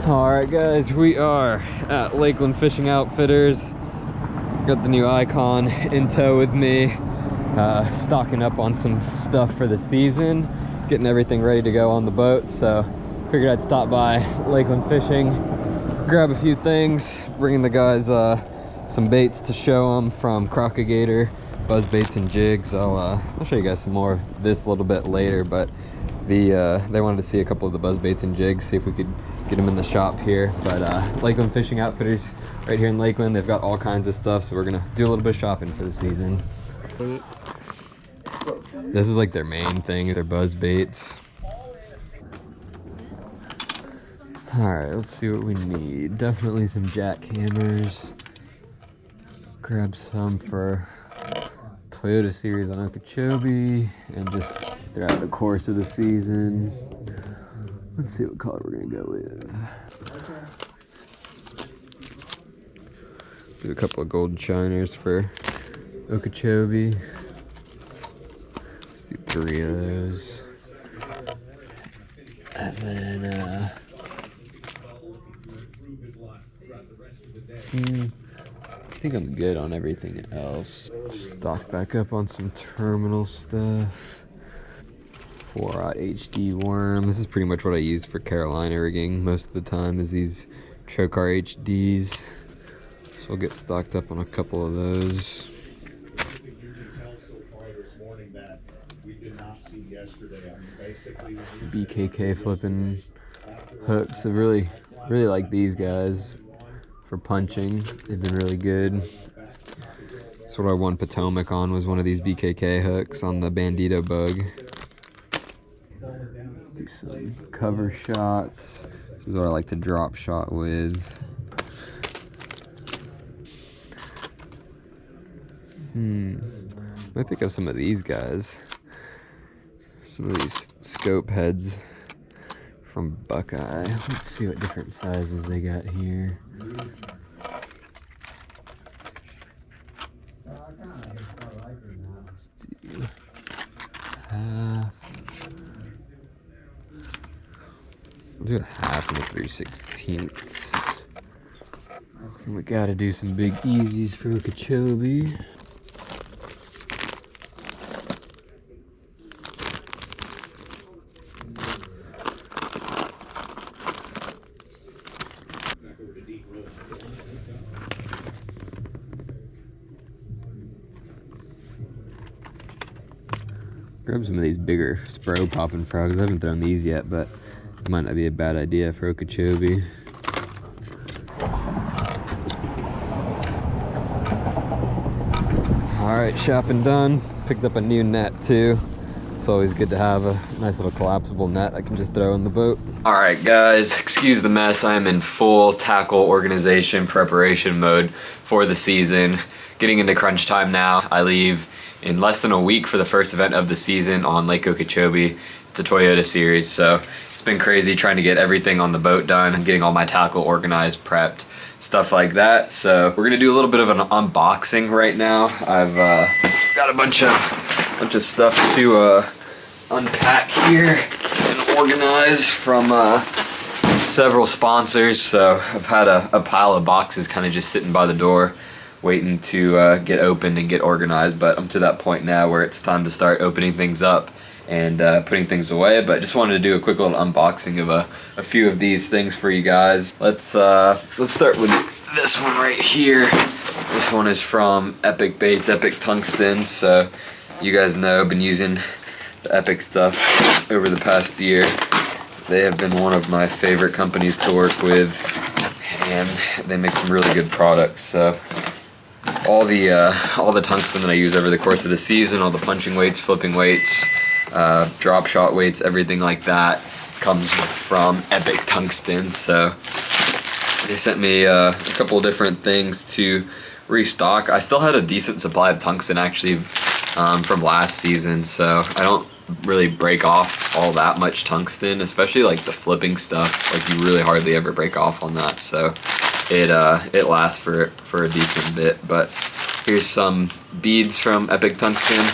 Alright guys, we are at Lakeland Fishing Outfitters. Got the new iKon in tow with me. Stocking up on some stuff for the season. Getting everything ready to go on the boat. So figured I'd stop by Lakeland Fishing, grab a few things, bringing the guys some baits to show them from Crocagator, buzz baits and jigs. I'll show you guys some more of this a little bit later, but they wanted to see a couple of the buzz baits and jigs, see if we could get them in the shop here. But Lakeland Fishing Outfitters right here in Lakeland, they've got all kinds of stuff, so we're gonna do a little bit of shopping for the season. This is like their main thing, their buzz baits. All right, let's see what we need. Definitely some jackhammers. Grab some for Toyota series on Okeechobee, and just throughout the course of the season. Let's see what color we're gonna go with. Do a couple of gold shiners for Okeechobee. Let's do 3 of those. And then I think I'm good on everything else. Stock back up on some terminal stuff. 4-aught HD worm. This is pretty much what I use for Carolina rigging most of the time, is these Trokar HDs. So we'll get stocked up on a couple of those. BKK flipping hooks. I really like these guys for punching. They've been really good. That's what I won Potomac on, was one of these BKK hooks on the Bandito bug. Do some cover shots. This is what I like to drop shot with. Might pick up some of these guys. Some of these scope heads from Buckeye. Let's see what different sizes they got here. Let's do half. We'll do a half and a 3/16. We gotta do some big easies for Okeechobee. Grab some of these bigger Spro popping frogs. I haven't thrown these yet, but it might not be a bad idea for Okeechobee. Alright, shopping done. Picked up a new net too. It's always good to have a nice little collapsible net I can just throw in the boat. Alright guys, excuse the mess. I am in full tackle organization preparation mode for the season. Getting into crunch time now. I leave in less than a week for the first event of the season on Lake Okeechobee. It's a Toyota series, so it's been crazy trying to get everything on the boat done and getting all my tackle organized, prepped, stuff like that. So we're gonna do a little bit of an unboxing right now. I've got a bunch of stuff to unpack here and organize from several sponsors. So I've had a pile of boxes kind of just sitting by the door, waiting to get opened and get organized, but I'm to that point now where it's time to start opening things up and putting things away. But just wanted to do a quick little unboxing of a few of these things for you guys. Let's start with this one right here. This one is from Epic Baits, Epic Tungsten. So you guys know I've been using the Epic stuff over the past year. They have been one of my favorite companies to work with, and they make some really good products. So all the tungsten that I use over the course of the season, all the punching weights, flipping weights, drop shot weights, everything like that comes from Epic Tungsten. So they sent me a couple of different things to restock. I still had a decent supply of tungsten actually from last season, so I don't really break off all that much tungsten, especially like the flipping stuff. Like you really hardly ever break off on that, so it lasts for a decent bit. But here's some beads from Epic Tungsten.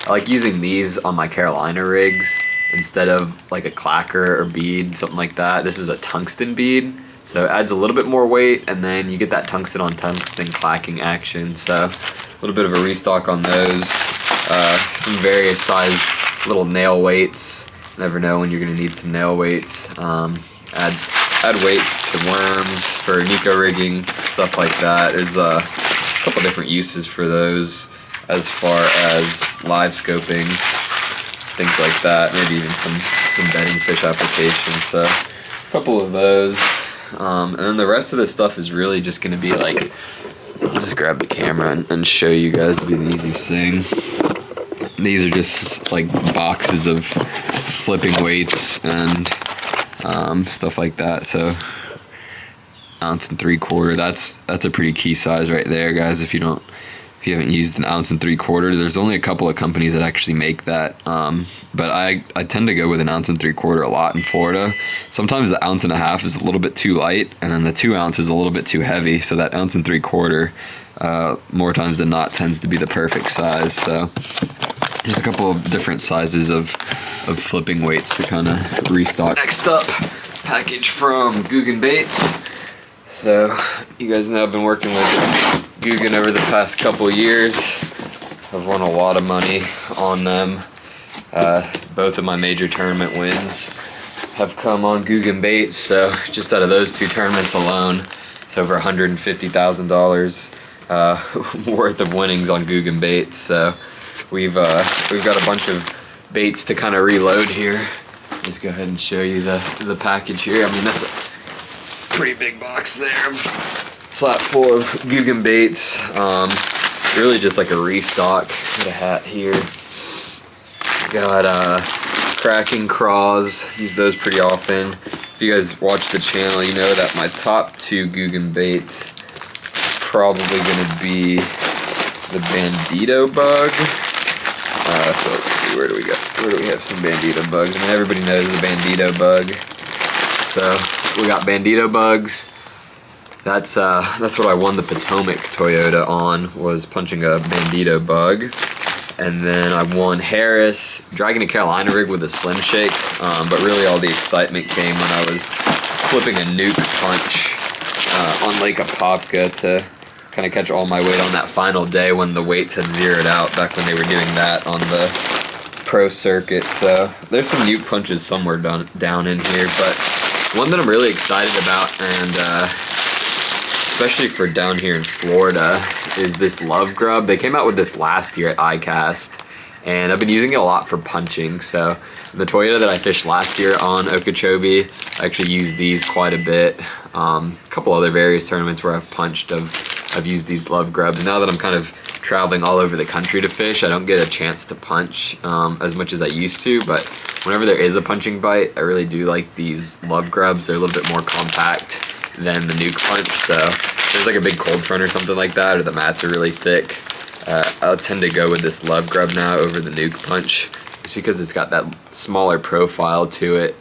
I like using these on my Carolina rigs instead of like a clacker or bead, something like that. This is a tungsten bead, So it adds a little bit more weight, and then you get that tungsten on tungsten clacking action. So a little bit of a restock on those. Some various size little nail weights. Never know when you're gonna need some nail weights. Add weight to worms for Nico rigging, stuff like that. There's a couple different uses for those as far as live scoping, things like that. Maybe even some bedding fish applications. So a couple of those. And then the rest of this stuff is really just gonna be like, I'll just grab the camera and show you guys. It'll be the easiest thing. These are just like boxes of flipping weights and stuff like that. So 1 3/4 ounce, that's a pretty key size right there, guys. If you haven't used an 1 3/4 ounce, there's only a couple of companies that actually make that, but I tend to go with an 1 3/4 ounce a lot in Florida. Sometimes the 1.5 ounce is a little bit too light, and then the 2 ounce is a little bit too heavy, so that 1 3/4 ounce more times than not tends to be the perfect size. So just a couple of different sizes of flipping weights to kind of restock. Next up, package from Guggen Baits. So you guys know I've been working with Guggen over the past couple years. I've won a lot of money on them. Both of my major tournament wins have come on Guggen Baits. So just out of those 2 tournaments alone, it's over $150,000 worth of winnings on Guggen Baits. So we've got a bunch of baits to kind of reload here. Just go ahead and show you the package here. I mean, that's a pretty big box there, slap full of Guggen Baits. Really just like a restock. Got a hat here. Got cracking craws. Use those pretty often. If you guys watch the channel, you know that my top 2 Guggen Baits are probably gonna be the Bandito bug. So let's see, where do we have some Bandito bugs? I mean, everybody knows the Bandito bug. So we got Bandito bugs. That's what I won the Potomac Toyota on, was punching a Bandito bug. And then I won Harris, Dragon and Carolina rig with a Slim Shake. But really all the excitement came when I was flipping a nuke punch on Lake Apopka to kind of catch all my weight on that final day when the weights had zeroed out, back when they were doing that on the pro circuit. So there's some nuke punches somewhere down in here, but one that I'm really excited about, and especially for down here in Florida, is this Love Grub. They came out with this last year at iCast, and I've been using it a lot for punching. So the Toyota that I fished last year on Okeechobee, I actually used these quite a bit. A couple other various tournaments where I've punched, I've used these Love Grubs. Now that I'm kind of traveling all over the country to fish, I don't get a chance to punch as much as I used to, but whenever there is a punching bite, I really do like these Love Grubs. They're a little bit more compact than the nuke punch, so if there's like a big cold front or something like that, or the mats are really thick, I'll tend to go with this Love Grub now over the nuke punch, just because it's got that smaller profile to it.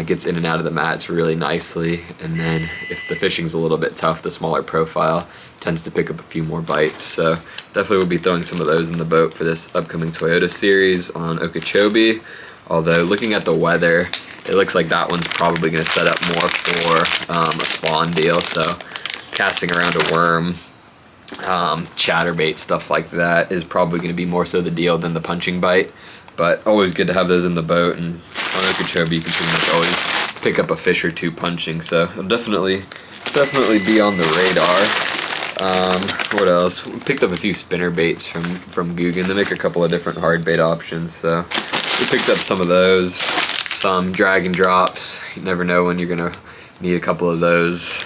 Gets in and out of the mats really nicely, and then if the fishing's a little bit tough, the smaller profile tends to pick up a few more bites. So definitely will be throwing some of those in the boat for this upcoming Toyota series on Okeechobee. Although looking at the weather, it looks like that one's probably going to set up more for a spawn deal. So casting around a worm, chatterbait, stuff like that is probably going to be more so the deal than the punching bite. But always good to have those in the boat, and on Okeechobee you can pretty much always pick up a fish or 2 punching. So it'll definitely be on the radar. What else? We picked up a few spinner baits from Guggen. They make a couple of different hard bait options, so we picked up some of those. Some drag and drops. You never know when you're gonna need a couple of those.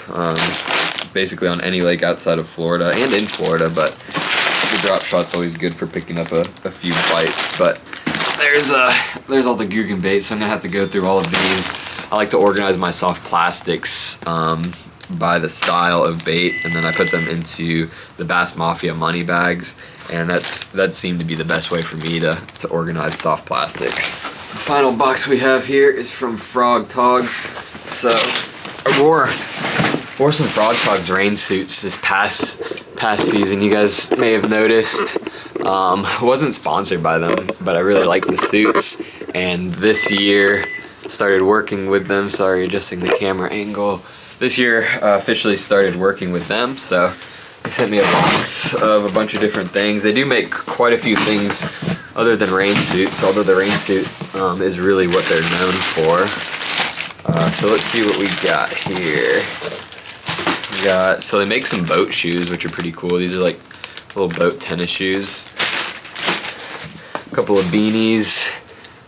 Basically on any lake outside of Florida and in Florida, but the drop shot's always good for picking up a few bites. But there's all the Guggen baits, so I'm gonna have to go through all of these. I like to organize my soft plastics by the style of bait, and then I put them into the Bass Mafia money bags, and that seemed to be the best way for me to organize soft plastics. The final box we have here is from Frog Togs. So I wore some Frog Togs rain suits this past season. You guys may have noticed. Wasn't sponsored by them, but I really like the suits, and this year started working with them. Sorry, adjusting the camera angle. this year officially started working with them, so they sent me a box of a bunch of different things. They do make quite a few things other than rain suits, although the rain suit is really what they're known for. So let's see what we got here. So they make some boat shoes, which are pretty cool. These are like little boat tennis shoes. A couple of beanies.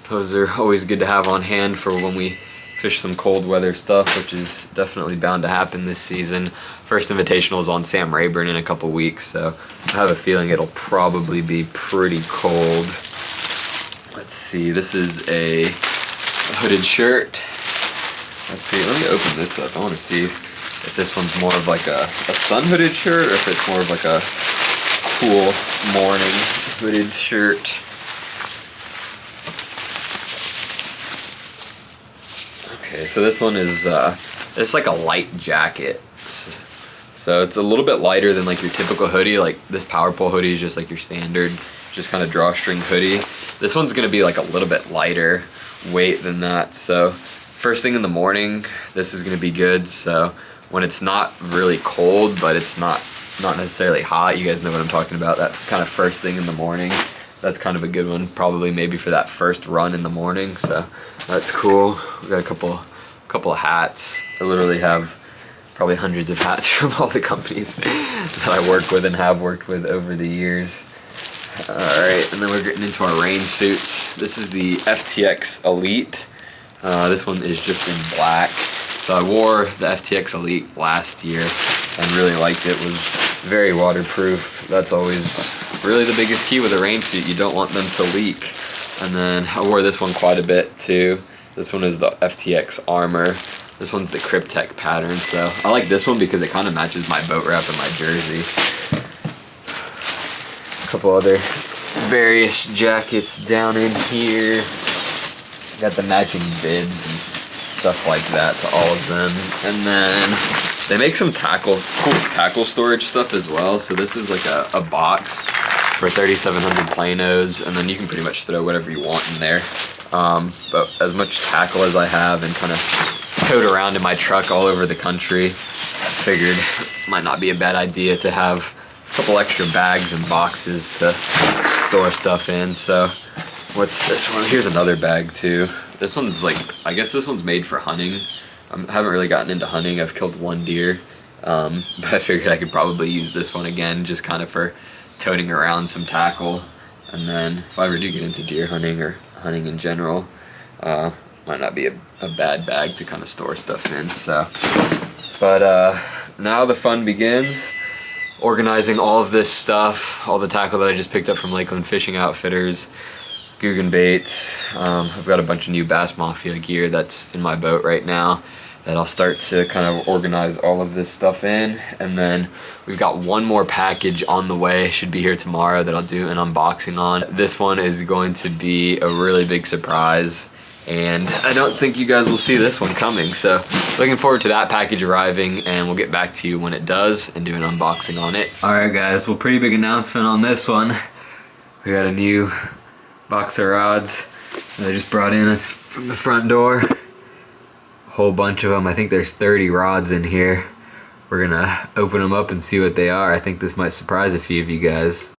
Those are always good to have on hand for when we fish some cold weather stuff, which is definitely bound to happen this season. First Invitational is on Sam Rayburn in a couple weeks, so I have a feeling it'll probably be pretty cold. Let's see, this is a hooded shirt. That's pretty, let me open this up. I want to see if this one's more of like a sun hooded shirt or if it's more of like a cool morning hooded shirt. Okay, so this one is it's like a light jacket. So it's a little bit lighter than like your typical hoodie. Like this Power Pole hoodie is just like your standard, just kind of drawstring hoodie. This one's gonna be like a little bit lighter weight than that. So first thing in the morning, this is gonna be good. So when it's not really cold, but it's not necessarily hot, you guys know what I'm talking about, that kind of first thing in the morning. That's kind of a good one, probably maybe for that first run in the morning. So that's cool. We got a couple of hats. I literally have probably hundreds of hats from all the companies that I work with and have worked with over the years. All right, and then we're getting into our rain suits. This is the FTX Elite. This one is just in black. So I wore the FTX Elite last year and really liked it. It was very waterproof. That's always really the biggest key with a rain suit. You don't want them to leak. And then I wore this one quite a bit too. This one is the FTX Armor. This one's the Cryptek pattern. So I like this one because it kind of matches my boat wrap and my jersey. A couple other various jackets down in here. Got the matching bibs and stuff like that to all of them. And then they make some cool tackle storage stuff as well. So this is like a box for 3,700 planos, and then you can pretty much throw whatever you want in there. But as much tackle as I have and kind of tote around in my truck all over the country, I figured it might not be a bad idea to have a couple extra bags and boxes to store stuff in. So what's this one? Here's another bag too. This one's like, I guess this one's made for hunting. I haven't really gotten into hunting. I've killed one deer, but I figured I could probably use this one again, just kind of for toting around some tackle. And then if I ever do get into deer hunting or hunting in general, might not be a bad bag to kind of store stuff in. So, but now the fun begins. Organizing all of this stuff, all the tackle that I just picked up from Lakeland Fishing Outfitters, Guggen baits. I've got a bunch of new Bass Mafia gear that's in my boat right now that I'll start to kind of organize all of this stuff in. And then we've got one more package on the way, should be here tomorrow, that I'll do an unboxing on. This one is going to be a really big surprise, and I don't think you guys will see this one coming. So looking forward to that package arriving, and we'll get back to you when it does and do an unboxing on it. All right guys, well, pretty big announcement on this one. We got a new box of rods that I just brought in from the front door. A whole bunch of them. I think there's 30 rods in here. We're gonna open them up and see what they are. I think this might surprise a few of you guys.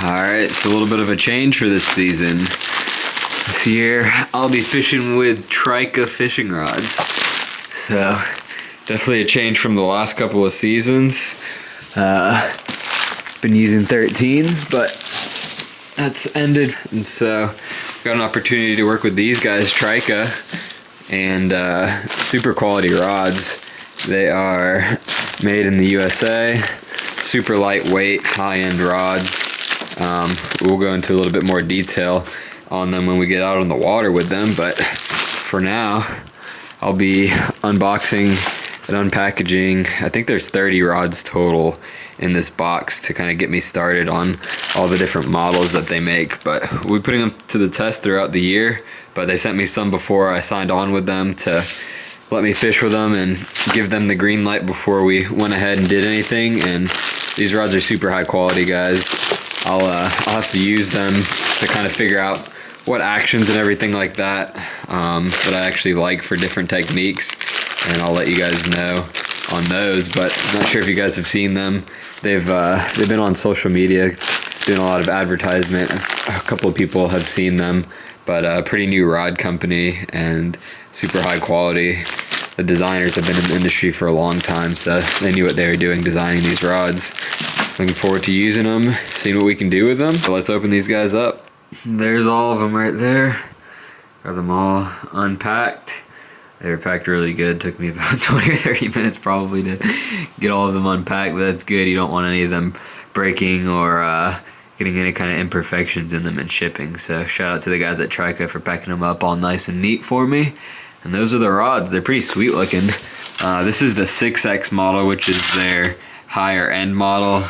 Alright, it's a little bit of a change for this season. This year I'll be fishing with TRIKA fishing rods. So definitely a change from the last couple of seasons. Been using 13s, but that's ended, and so got an opportunity to work with these guys, TRIKA, and super quality rods. They are made in the USA, super lightweight, high-end rods. We'll go into a little bit more detail on them when we get out on the water with them, but for now I'll be unboxing and unpackaging. I think there's 30 rods total in this box to kind of get me started on all the different models that they make, but we'll be putting them to the test throughout the year. But they sent me some before I signed on with them to let me fish with them and give them the green light before we went ahead and did anything. And these rods are super high quality, guys. I'll have to use them to kind of figure out what actions and everything like that that I actually like for different techniques, and I'll let you guys know on those. But I'm not sure if you guys have seen them. They've been on social media doing a lot of advertisement. A couple of people have seen them, but a pretty new rod company and super high quality. The designers have been in the industry for a long time, so they knew what they were doing designing these rods. Looking forward to using them, seeing what we can do with them. So let's open these guys up. There's all of them right there. Got them all unpacked. They were packed really good. Took me about 20 or 30 minutes probably to get all of them unpacked, but that's good. You don't want any of them breaking or getting any kind of imperfections in them in shipping. So shout out to the guys at TRIKA for packing them up all nice and neat for me. And those are the rods. They're pretty sweet looking. This is the 6X model, which is their higher end model.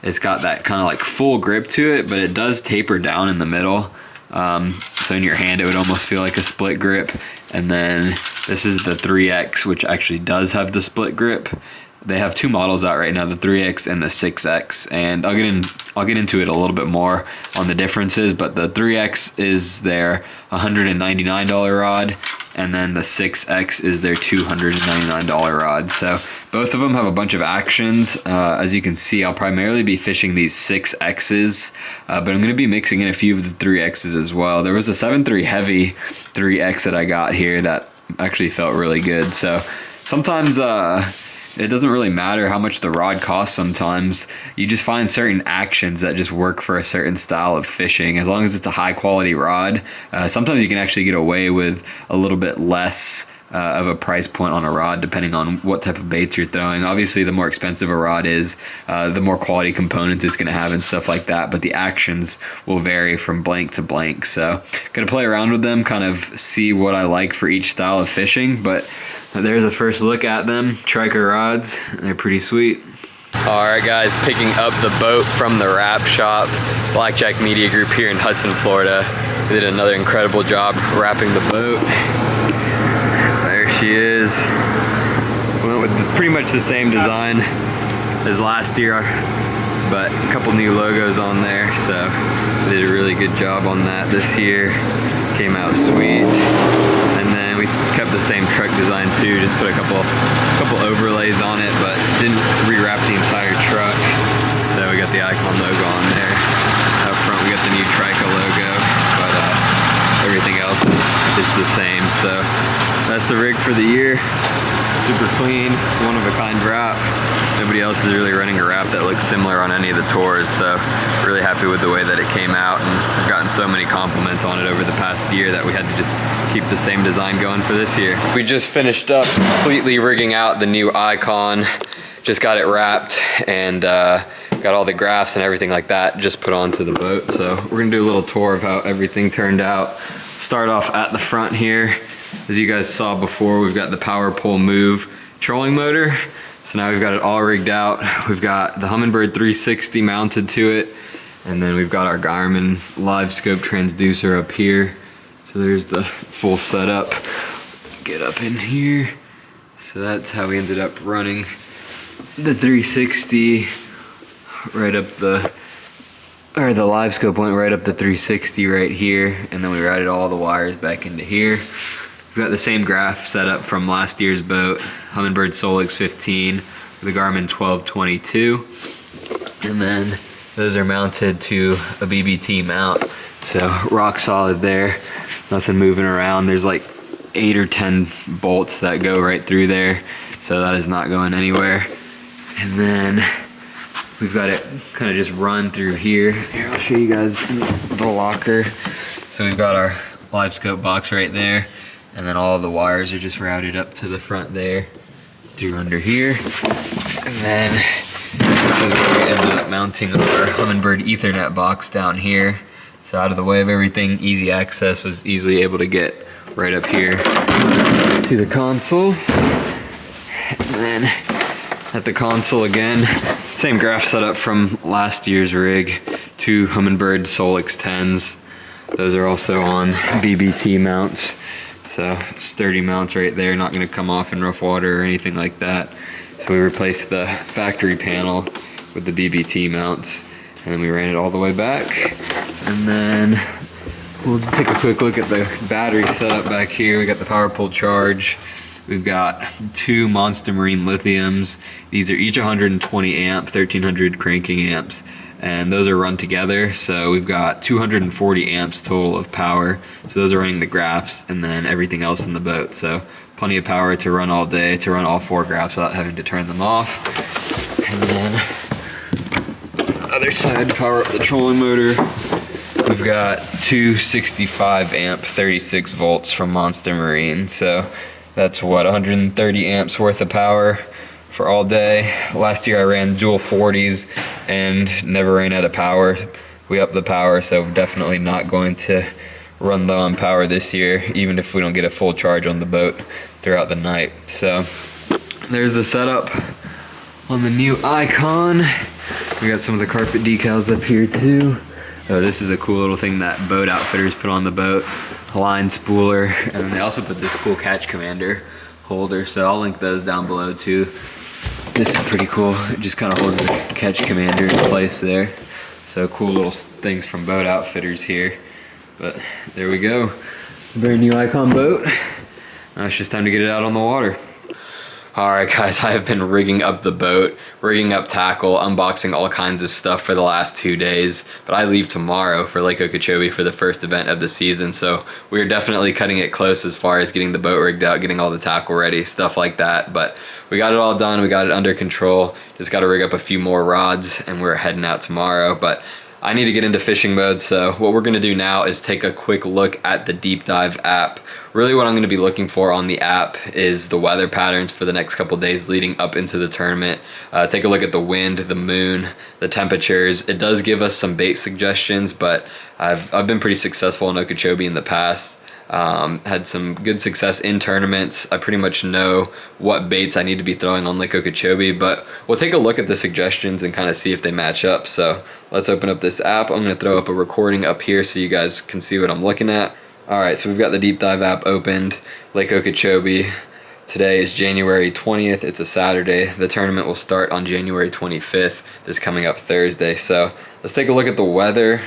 It's got that kind of like full grip to it, but it does taper down in the middle. So in your hand, it would almost feel like a split grip. And then this is the 3X, which actually does have the split grip. They have two models out right now, the 3X and the 6X. And I'll get into it a little bit more on the differences, but the 3X is their $199 rod, and then the 6X is their $299 rod. So both of them have a bunch of actions. As you can see, I'll primarily be fishing these 6Xs, but I'm gonna be mixing in a few of the 3Xs as well. There was a 7.3 heavy 3X that I got here that actually felt really good. So sometimes it doesn't really matter how much the rod costs. Sometimes you just find certain actions that just work for a certain style of fishing. As long as it's a high quality rod, sometimes you can actually get away with a little bit less of a price point on a rod depending on what type of baits you're throwing. Obviously the more expensive a rod is, the more quality components it's going to have and stuff like that, but the actions will vary from blank to blank. So gonna play around with them, kind of see what I like for each style of fishing. But there's a first look at them. TRIKA rods, they're pretty sweet. All right guys, picking up the boat from the wrap shop, Blackjack Media Group here in Hudson, Florida. They did another incredible job wrapping the boat. There she is. Went with pretty much the same design as last year, but a couple new logos on there, so they did a really good job on that this year. Came out sweet. And then we kept the same truck design too, just put a couple overlays on it, but didn't rewrap the entire truck. So we got the iKon logo on there. Up front we got the new TRIKA logo, but everything else is the same. So that's the rig for the year. Super clean, one of a kind wrap. Nobody else is really running a wrap that looks similar on any of the tours, so really happy with the way that it came out, and I've gotten so many compliments on it over the past year that we had to just keep the same design going for this year. We just finished up completely rigging out the new iKon, just got it wrapped and got all the graphs and everything like that just put onto the boat. So we're gonna do a little tour of how everything turned out. Start off at the front here. As you guys saw before, we've got the Power Pole Move trolling motor. So now we've got it all rigged out. We've got the Humminbird 360 mounted to it, and then we've got our Garmin live scope transducer up here. So there's the full setup. Get up in here. So that's how we ended up running the 360 right up the live scope went right up the 360 right here, and then we routed all the wires back into here. We've got the same graph set up from last year's boat, Humminbird Solix 15 with the Garmin 1222. And then those are mounted to a BBT mount. So rock solid there, nothing moving around. There's like 8 or 10 bolts that go right through there. So that is not going anywhere. And then we've got it kind of just run through here. Here, I'll show you guys the locker. So we've got our live scope box right there. And then all of the wires are just routed up to the front there, through under here. And then this is where we ended up mounting our Humminbird Ethernet box down here. So out of the way of everything, easy access, was easily able to get right up here to the console. And then at the console again, same graph setup from last year's rig, 2 Humminbird Solix 10s. Those are also on BBT mounts. So sturdy mounts right there, not gonna come off in rough water or anything like that. So we replaced the factory panel with the BBT mounts, and then we ran it all the way back. And then We'll take a quick look at the battery setup back here. We got the power pull charge. We've got 2 Monster Marine lithiums. These are each 120 amp, 1300 cranking amps, and those are run together. So we've got 240 amps total of power. So those are running the graphs and then everything else in the boat. So plenty of power to run all day, to run all 4 graphs without having to turn them off. And then other side, to power up the trolling motor. We've got 265 amp, 36 volts from Monster Marine. So that's what, 130 amps worth of power for all day. Last year I ran dual 40s and never ran out of power. We upped the power, so definitely not going to run low on power this year, even if we don't get a full charge on the boat throughout the night. So there's the setup on the new iKon. We got some of the carpet decals up here too. Oh, this is a cool little thing that boat outfitters put on the boat. A line spooler, and then they also put this cool catch commander holder, so I'll link those down below too. This is pretty cool. It just kind of holds the catch commander in place there. So cool little things from boat outfitters here. But there we go. Very new iKon boat. Now it's just time to get it out on the water. Alright guys, I have been rigging up the boat, rigging up tackle, unboxing all kinds of stuff for the last 2 days, but I leave tomorrow for Lake Okeechobee for the first event of the season, so we're definitely cutting it close as far as getting the boat rigged out, getting all the tackle ready, stuff like that, but we got it all done, we got it under control, just got to rig up a few more rods and we're heading out tomorrow, but I need to get into fishing mode, so what we're going to do now is take a quick look at the Deep Dive app. Really what I'm going to be looking for on the app is the weather patterns for the next couple days leading up into the tournament. Take a look at the wind, the moon, the temperatures. It does give us some bait suggestions, but I've been pretty successful in Okeechobee in the past. Had some good success in tournaments. I pretty much know what baits I need to be throwing on Lake Okeechobee, but we'll take a look at the suggestions and kind of see if they match up. So let's open up this app. I'm going to throw up a recording up here so you guys can see what I'm looking at. Alright, so we've got the Deep Dive app opened, Lake Okeechobee. Today is January 20th, it's a Saturday. The tournament will start on January 25th, this coming up Thursday. So let's take a look at the weather.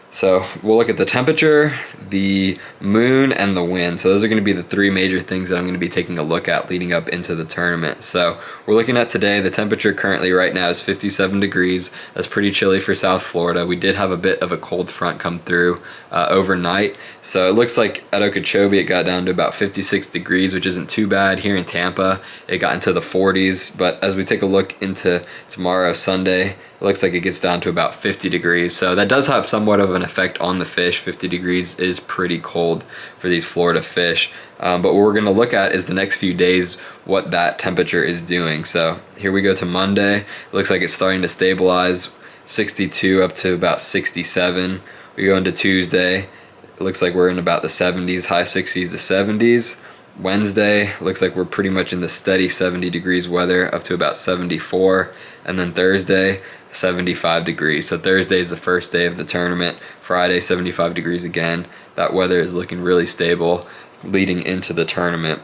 So we'll look at the temperature, the moon, and the wind. So those are going to be the 3 major things that I'm going to be taking a look at leading up into the tournament. So we're looking at today, the temperature currently right now is 57 degrees. That's pretty chilly for South Florida. We did have a bit of a cold front come through overnight. So it looks like at Okeechobee it got down to about 56 degrees, which isn't too bad. Here in Tampa it got into the 40s. But as we take a look into tomorrow, Sunday, it looks like it gets down to about 50 degrees. So that does have somewhat of an effect on the fish. 50 degrees is pretty cold for these Florida fish. But what we're going to look at is the next few days, what that temperature is doing. So here we go to Monday. It looks like it's starting to stabilize, 62 up to about 67. We go into Tuesday. It looks like we're in about the 70s, high 60s to 70s. Wednesday, looks like we're pretty much in the steady 70 degrees weather up to about 74. And then Thursday, 75 degrees. So Thursday is the first day of the tournament. Friday, 75 degrees again. That weather is looking really stable leading into the tournament.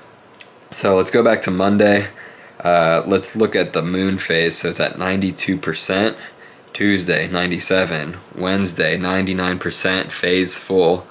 So let's go back to Monday. Let's look at the moon phase. So it's at 92%. Tuesday, 97. Wednesday, 99%. Phase full.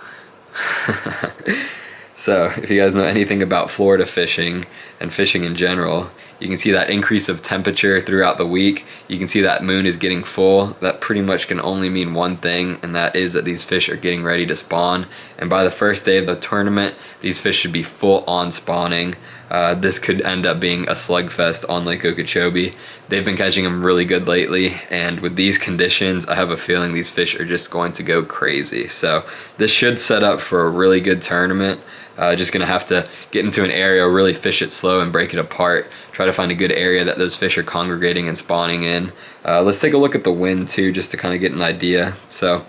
So if you guys know anything about Florida fishing and fishing in general, you can see that increase of temperature throughout the week. You can see that moon is getting full. That pretty much can only mean one thing, and that is that these fish are getting ready to spawn. And by the first day of the tournament, these fish should be full on spawning. This could end up being a slugfest on Lake Okeechobee. They've been catching them really good lately, and with these conditions, I have a feeling these fish are just going to go crazy. So this should set up for a really good tournament. Just gonna have to get into an area, really fish it slow and break it apart. Try to find a good area that those fish are congregating and spawning in. Let's take a look at the wind too, just to kind of get an idea. So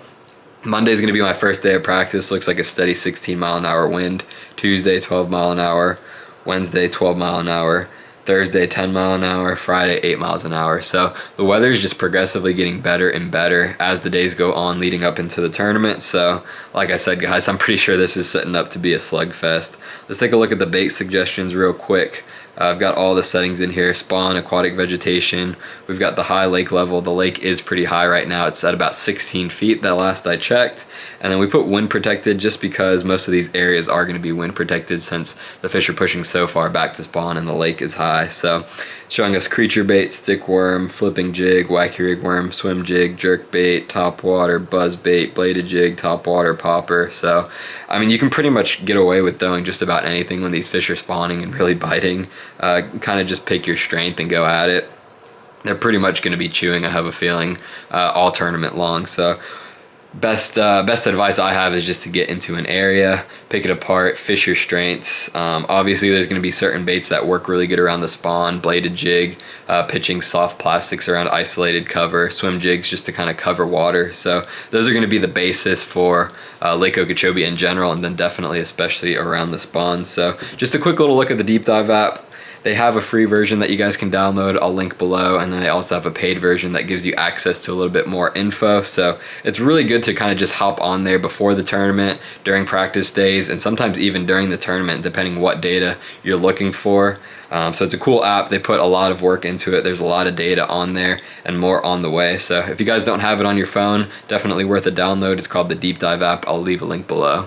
Monday's gonna be my first day of practice. Looks like a steady 16-mile-an-hour wind. Tuesday, 12-mile-an-hour. Wednesday, 12-mile-an-hour. Thursday, 10-mile-an-hour. Friday, 8 miles an hour. So the weather is just progressively getting better and better as the days go on leading up into the tournament. So like I said, guys, I'm pretty sure this is setting up to be a slugfest. Let's take a look at the bait suggestions real quick. I've got all the settings in here: spawn, aquatic vegetation. We've got the high lake level. The lake is pretty high right now. It's at about 16 feet that last I checked. And then we put wind protected just because most of these areas are going to be wind protected since the fish are pushing so far back to spawn and the lake is high. So it's showing us creature bait, stick worm, flipping jig, wacky rig worm, swim jig, jerk bait, top water, buzz bait, bladed jig, top water, popper. So I mean, you can pretty much get away with throwing just about anything when these fish are spawning and really biting. Kind of just pick your strength and go at it. They're pretty much going to be chewing, I have a feeling, all tournament long. So best advice I have is just to get into an area, pick it apart, fish your strengths. Obviously there's going to be certain baits that work really good around the spawn: bladed jig, pitching soft plastics around isolated cover, swim jigs just to kind of cover water. So those are going to be the basis for Lake Okeechobee in general, and then definitely especially around the spawn. So just a quick little look at the Deep Dive app. They have a free version that you guys can download. I'll link below, and then they also have a paid version that gives you access to a little bit more info. So it's really good to kind of just hop on there before the tournament, during practice days, and sometimes even during the tournament, depending what data you're looking for. So it's a cool app. They put a lot of work into it. There's a lot of data on there and more on the way. So if you guys don't have it on your phone, definitely worth a download. It's called the Deep Dive app. I'll leave a link below.